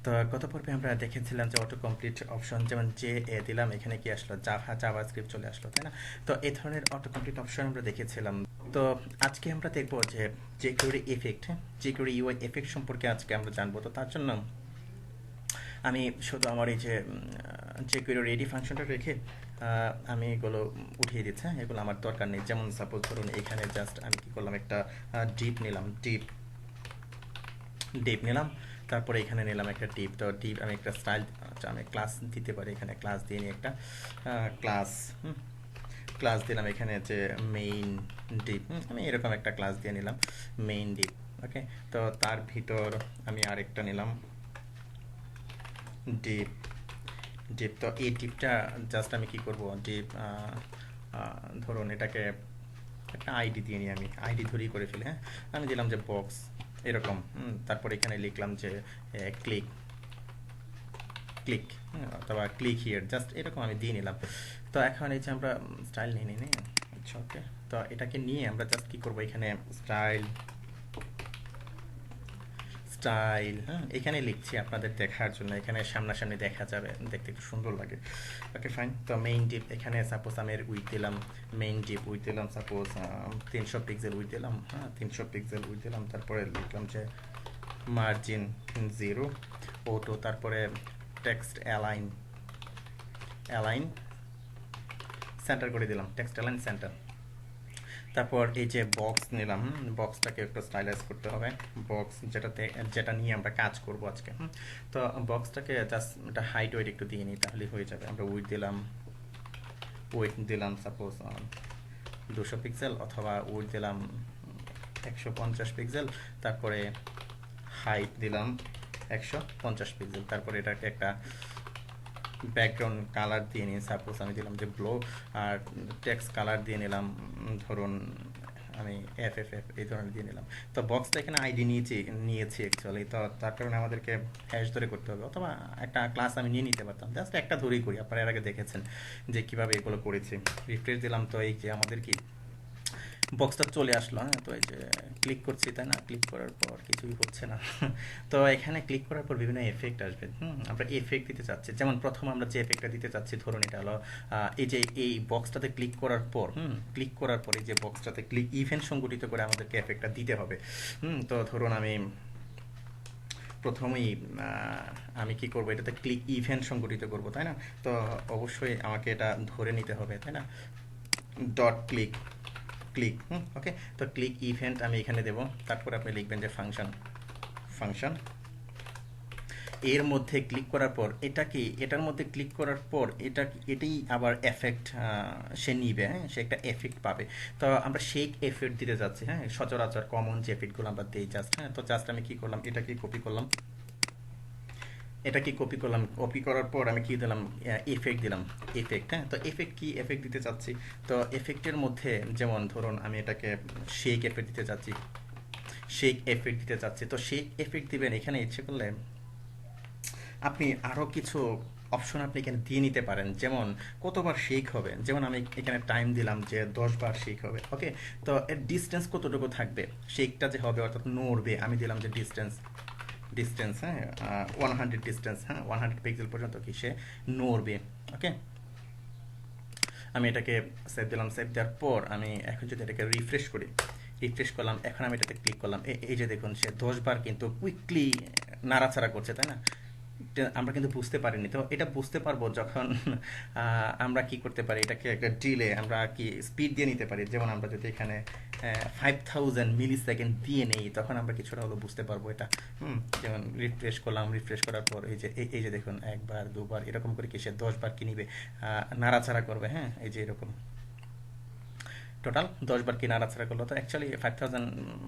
তো গত পর্বে আমরা দেখেছিলাম যে অটো কমপ্লিট অপশন যেমন যে এ দিলাম এখানে কি আসলো জাভাস্ক্রিপ্ট চলে আসলো, তাই না? তো এই ধরনের অটো কমপ্লিট অপশন আমরা দেখেছিলাম। তো আজকে আমরা দেখবো যে jQuery effect, jQuery UI effect সম্পর্কে আজকে আমরা জানবো। তো তার জন্য আমি শুধু আমার এই যে jQuery রেডি ফাংশনটা রেখে আমি এগুলো উঠিয়ে দিচ্ছি। হ্যাঁ, এগুলো আমার দরকার নেই। যেমন সাপোজ ধরুন এখানে জাস্ট আমি কি করলাম, একটা ডিপ নিলাম, ডিপ ডিপ নিলাম, তারপরে এখানে নিলাম একটা ডিপ। তো ডিপ আমি একটা স্টাইল, আচ্ছা আমি ক্লাস দিতে পারি, এখানে ক্লাস দিয়ে নিই একটা ক্লাস, ক্লাস দিলাম এখানে যে মেইন ডিপ, আমি এরকম একটা ক্লাস দিয়ে নিলাম মেইন ডিপ। ওকে, তো তার ভিতর আমি আরেকটা নিলাম ডিপ, ডিপ। তো এই ডিপটা জাস্ট আমি কি করব, ডিপ ধরুন এটাকে একটা আইডি দিয়ে নিই, আমি আইডি ধরেই করে ফেলি। হ্যাঁ, আমি দিলাম যে বক্স এরকম, তারপর এখানে লিখলাম যে ক্লিক, ক্লিক অথবা ক্লিক হিয়ার, জাস্ট এরকম আমি দিয়ে নিলাম। তো এখন এই যে আমরা স্টাইল নিয়ে নিই। আচ্ছা ওকে, তো এটাকে নিয়ে আমরা জাস্ট কী করবো, এখানে স্টাইল, স্টাইল, হ্যাঁ এখানে লিখছি আপনাদের দেখার জন্য, এখানে সামনাসামনি দেখা যাবে, দেখতে একটু সুন্দর লাগে। Okay fine. তো মেইন ডিপ এখানে সাপোজ আমি উইথ দিলাম, মেইন ডিপ উইথ দিলাম সাপোজ 300 পিক্সেল উইথ দিলাম, হ্যাঁ 300 পিক্সেল উইথ দিলাম। তারপরে লিখলাম যে মার্জিন 0 অটো, তারপরে টেক্সট অ্যালাইন, অ্যালাইন সেন্টার করে দিলাম, টেক্সট অ্যালাইন সেন্টার। তারপর এই যে বক্স নিলাম, বক্সটাকে একটু স্টাইলাইজ করতে হবে, বক্স যেটাতে, যেটা নিয়ে আমরা কাজ করব আজকে। তো বক্সটাকে জাস্ট একটা হাইট ওয়েট একটু দিয়ে নিই, তাহলে হয়ে যাবে। আমরা উইথ দিলাম, ওয়েট দিলাম সাপোজ 200 পিক্সেল, অথবা উইথ দিলাম 150 পিক্সেল, তারপরে হাইট দিলাম 150 পিক্সেল। তারপরে এটাকে একটা ব্যাকগ্রাউন্ড কালার দিয়ে নিই, সাপোজ আমি দিলাম যে ব্লু, আর টেক্সট কালার দিয়ে নিলাম ধরুন আমি এফ এই ধরনের দিয়ে নিলাম। তো বক্সটা এখানে আইডি নিয়েছি অ্যাকচুয়ালি, তো তার কারণে আমাদেরকে হ্যাশ ধরে করতে হবে, অথবা একটা ক্লাস আমি নিয়ে নিতে পারতাম, জাস্ট একটা ধরেই করি। আপনারা এর আগে দেখেছেন যে কীভাবে এগুলো করেছি। রিফ্রেশ দিলাম, তো এই যে আমাদের কি বক্সটা চলে আসলো। হ্যাঁ, তো এই যে ক্লিক করছি, তাই না? ক্লিক করার পর কিছুই হচ্ছে না। তো এখানে ক্লিক করার পর বিভিন্ন এফেক্ট আসবে। আমরা এফেক্ট দিতে চাচ্ছি, যেমন প্রথম আমরা যে এফেক্টটা দিতে চাচ্ছি ধরুন এটা হলো এই যে এই বক্সটাতে ক্লিক করার পর, ক্লিক করার পর এই যে বক্সটাতে ক্লিক ইভেন্ট সংগঠিত করে আমাদেরকে এফেক্টটা দিতে হবে। তো ধরুন আমি প্রথমেই আমি কি করব, এটাতে ক্লিক ইভেন্ট সংগঠিত করব, তাই না? তো অবশ্যই আমাকে এটা ধরে নিতে হবে, তাই না? ডট ক্লিক, ক্লিক, ওকে। তো ক্লিক ইভেন্ট আমি এখানে দেব, তারপর আপনি লিখবেন যে ফাংশন, ফাংশন এর মধ্যে ক্লিক করার পর এটা কি, এটার মধ্যে ক্লিক করার পর এটাই আবার এফেক্ট সে নিবে। হ্যাঁ, সে একটা এফেক্ট পাবে। তো আমরা সেই এফেক্ট দিতে যাচ্ছি। হ্যাঁ, সচরাচর কমন যে এফেক্টগুলো আমরা দিই জাস্ট। হ্যাঁ, তো জাস্ট আমি কি করলাম, এটাকে কপি করলাম, এটাকে কপি করলাম, কপি করার পর আমি কি দিলাম, এফেক্ট দিলাম, এফেক্ট। হ্যাঁ, তো এফেক্ট কি এফেক্ট দিতে চাচ্ছি, তো এফেক্টের মধ্যে যেমন ধরুন আমি এটাকে শেক এফেক্ট দিতে চাচ্ছি, শেক এফেক্ট দিতে চাচ্ছি। তো শেক এফেক্ট দিবেন এখানে ইচ্ছে করলে আপনি আরও কিছু অপশন আপনি এখানে দিয়ে নিতে পারেন, যেমন কতবার শেক হবে, যেমন আমি এখানে টাইম দিলাম যে 10 বার শেক হবে। ওকে, তো এর ডিস্টেন্স কতটুকু থাকবে, শেকটা যে হবে অর্থাৎ নড়বে, আমি দিলাম যে ডিস্টেন্স, ডিস্টেন্স, হ্যাঁ 100 ডিস্টেন্স, হ্যাঁ 100 পিক্সেল পর্যন্ত কি সে নড়বে। ওকে, আমি এটাকে সেভ দিলাম, সেভ দেওয়ার পর আমি এখন যদি এটাকে রিফ্রেশ করি, রিফ্রেশ করলাম, এখন আমি এটাতে ক্লিক করলাম, এই যে দেখুন সে 10 বার কিন্তু কুইকলি নাড়াচাড়া করছে, তাই না? আমরা কিন্তু বুঝতে পারিনি। তো এটা বুঝতে পারবো যখন আমরা কি করতে পারি, এটাকে একটা ডিলে আমরা কি স্পিড দিয়ে নিতে পারি। যেমন আমরা যদি এখানে 5000 মিলি সেকেন্ড দিয়ে নেই, তখন আমরা কিছুটা হলো বুঝতে পারবো এটা। যেমন রিফ্রেশ করলাম, রিফ্রেশ করার পর এই যে এই যে দেখুন একবার দুবার এরকম করে কি সে 10 বার কি নিবে, নাড়াচাড়া করবে। হ্যাঁ, এই যে এরকম টোটাল 10 বার কি নাড়াচাড়া করলো। তো অ্যাকচুয়ালি 5000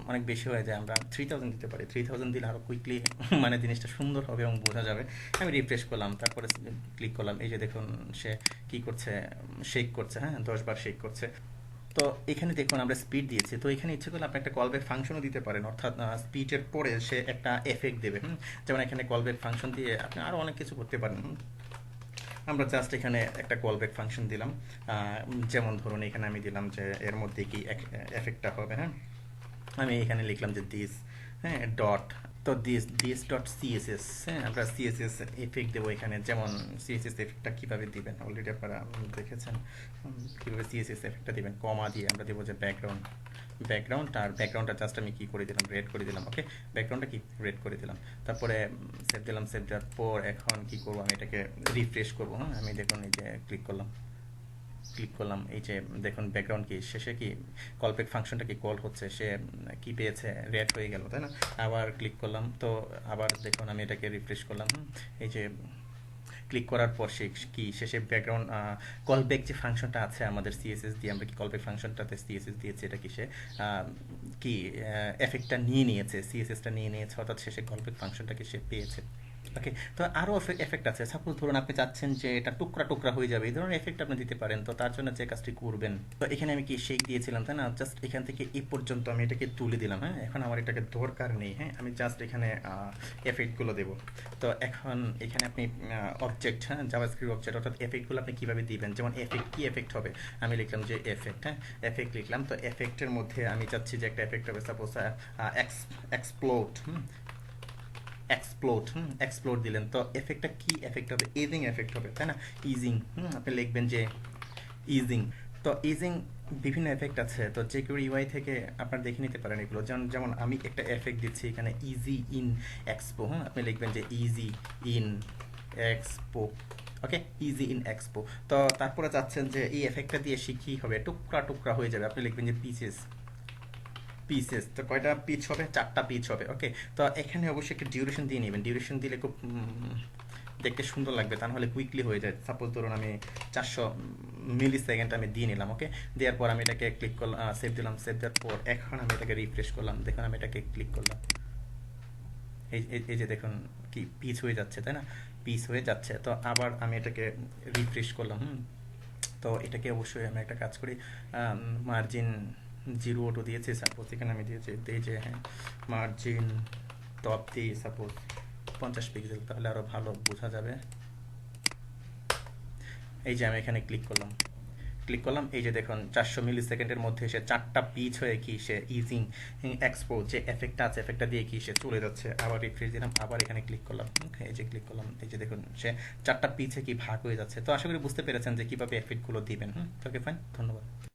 অনেক বেশি হয়ে যায়, আমরা 3000 দিতে পারি। 3000 দিলে আরও কুইকলি মানে জিনিসটা সুন্দর হবে এবং বোঝা যাবে। আমি রিফ্রেশ করলাম, তারপরে ক্লিক করলাম, এই যে দেখুন সে কি করছে, শেক করছে। হ্যাঁ, 10 বার শেক করছে। তো এখানে দেখুন আমরা স্পিড দিয়েছি, তো এখানে ইচ্ছে করলে আপনি একটা কল ব্যাক ফাংশনও দিতে পারেন, অর্থাৎ স্পিডের পরে সে একটা এফেক্ট দেবে। যেমন এখানে কল ব্যাক ফাংশন দিয়ে আপনি আরও অনেক কিছু করতে পারেন। আমরা জাস্ট এখানে একটা কল ব্যাক ফাংশন দিলাম, যেমন ধরুন এখানে আমি দিলাম যে এর মধ্যে কি এফেক্টটা হবে। হ্যাঁ, আমি এখানে লিখলাম যে দিস, হ্যাঁ, ডট, তো দিস ডট সিএসএস, হ্যাঁ, আমরা সিএসএস এফেক্ট দেবো এখানে। যেমন সিএসএস এফেক্টটা কীভাবে দিবেন অলরেডি আপনারা দেখেছেন, কীভাবে সিএসএস এফেক্টটা দিবেন। কমা দিয়ে আমরা দেবো যে ব্যাকগ্রাউন্ড আর ব্যাকগ্রাউন্ডটা জাস্ট আমি কি করে দিলাম, রেড করে দিলাম। ওকে, ব্যাকগ্রাউন্ডটা কি রেড করে দিলাম। তারপরে সেভ দিলাম। সেভ দেওয়ার পর এখন কি করবো, আমি এটাকে রিফ্রেশ করবো। হ্যাঁ, আমি দেখুন এই যে ক্লিক করলাম, এই যে দেখুন ব্যাকগ্রাউন্ড কি শেষে কি কলব্যাক ফাংশনটা কি কল হচ্ছে, সে কি পেয়েছে, রেড হয়ে গেল, তাই না। আবার ক্লিক করলাম, তো আবার দেখুন আমি এটাকে রিফ্রেশ করলাম। এই যে ক্লিক করার পর সে কি শেষে ব্যাকগ্রাউন্ড কলব্যাক যে ফাংশনটা আছে আমাদের সিএসএস দিয়ে, আমরা কি কলব্যাক ফাংশনটাতে সিএসএস দিয়েছি, এটা কি সে কি এফেক্টটা নিয়ে নিয়েছে, সিএসএসটা নিয়ে নিয়েছে, অর্থাৎ শেষে কলব্যাক ফাংশনটাকে সে পেয়েছে। ওকে, তো আরও এফেক্ট আছে। সাপোজ ধরুন আপনি চাচ্ছেন যে এটা টুকরা টুকরা হয়ে যাবে, এই ধরনের এফেক্ট আপনি দিতে পারেন। তো তার জন্য যে কাজটি করবেন, তো এখানে আমি কি শেক দিয়েছিলাম, তাই না, জাস্ট এখান থেকে এই পর্যন্ত আমি এটাকে তুলে দিলাম। হ্যাঁ, এখন আমার এটাকে দরকার নেই। হ্যাঁ, আমি জাস্ট এখানে এফেক্টগুলো দেবো। তো এখন এখানে আপনি অবজেক্ট, হ্যাঁ, জাভাস্ক্রিপ্ট অবজেক্ট, অর্থাৎ এফেক্টগুলো আপনি কীভাবে দিবেন, যেমন এফেক্ট, কি এফেক্ট হবে, আমি লিখলাম যে এফেক্ট। হ্যাঁ, এফেক্ট লিখলাম। তো এফেক্টের মধ্যে আমি চাচ্ছি যে একটা এফেক্ট হবে, সাপোজ এক্সপ্লোড, এক্সপ্লোর দিলেন। তো এফেক্টটা কি এফেক্ট হবে, ইজিং এফেক্ট হবে, তাই না, ইজিং। আপনি লিখবেন যে ইজিং। তো ইজিং বিভিন্ন এফেক্ট আছে, তো যে কেউ ইউআই থেকে আপনারা দেখে নিতে পারেন এগুলো। যেমন যেমন আমি একটা এফেক্ট দিচ্ছি এখানে, ইজি ইন এক্সপো। হ্যাঁ, আপনি লিখবেন যে easy in expo. Okay, easy in expo. তো তারপরে চাচ্ছেন যে এই এফেক্টটা দিয়ে শিখি হবে টুকরা টুকরা হয়ে যাবে, আপনি লিখবেন যে পিসেস। তো কয়টা পিচ হবে, 4টা পিচ হবে। ওকে, তো এখানে অবশ্যই একটা ডিউরেশন দিয়ে নেবেন। ডিউরেশন দিলে খুব দেখতে সুন্দর লাগবে, তা নাহলে কুইকলি হয়ে যায়। সাপোজ ধরুন আমি 400 মিলি সেকেন্ড আমি দিয়ে নিলাম। ওকে, দেওয়ার পর আমি এটাকে ক্লিক করলাম, সেভ দিলাম। সেভ দেওয়ার পর এখন আমি এটাকে রিফ্রেশ করলাম, দেখুন আমি এটাকে ক্লিক করলাম, এই যে দেখুন কি পিচ হয়ে যাচ্ছে, তাই না, পিচ হয়ে যাচ্ছে। তো আবার আমি এটাকে রিফ্রেশ করলাম। তো এটাকে অবশ্যই আমি একটা কাজ করি, মার্জিন 0 দিয়েছি, সাপোজ এখানে আমি দিয়েছি এই যে, হ্যাঁ, মার্জিন টপ দিই সাপোজ 50 পিক্সেল, তাহলে আরও ভালো বোঝা যাবে। এই যে আমি এখানে ক্লিক করলাম, এই যে দেখুন 400 মিলি সেকেন্ডের মধ্যে সে 4টা পিচ হয়ে কি সে ইজিং এক্সপো যে এফেক্টটা আছে, এফেক্টটা দিয়ে কি সে চলে যাচ্ছে। আবার রিফ্রেশ দিলাম, আবার এখানে ক্লিক করলাম, এই যে ক্লিক করলাম, এই যে দেখুন সে 4টা পিচে কি ভাগ হয়ে যাচ্ছে। তো আশা করি বুঝতে পেরেছেন যে কীভাবে এফেক্টগুলো দিবেন। ওকে, ফাইন, ধন্যবাদ।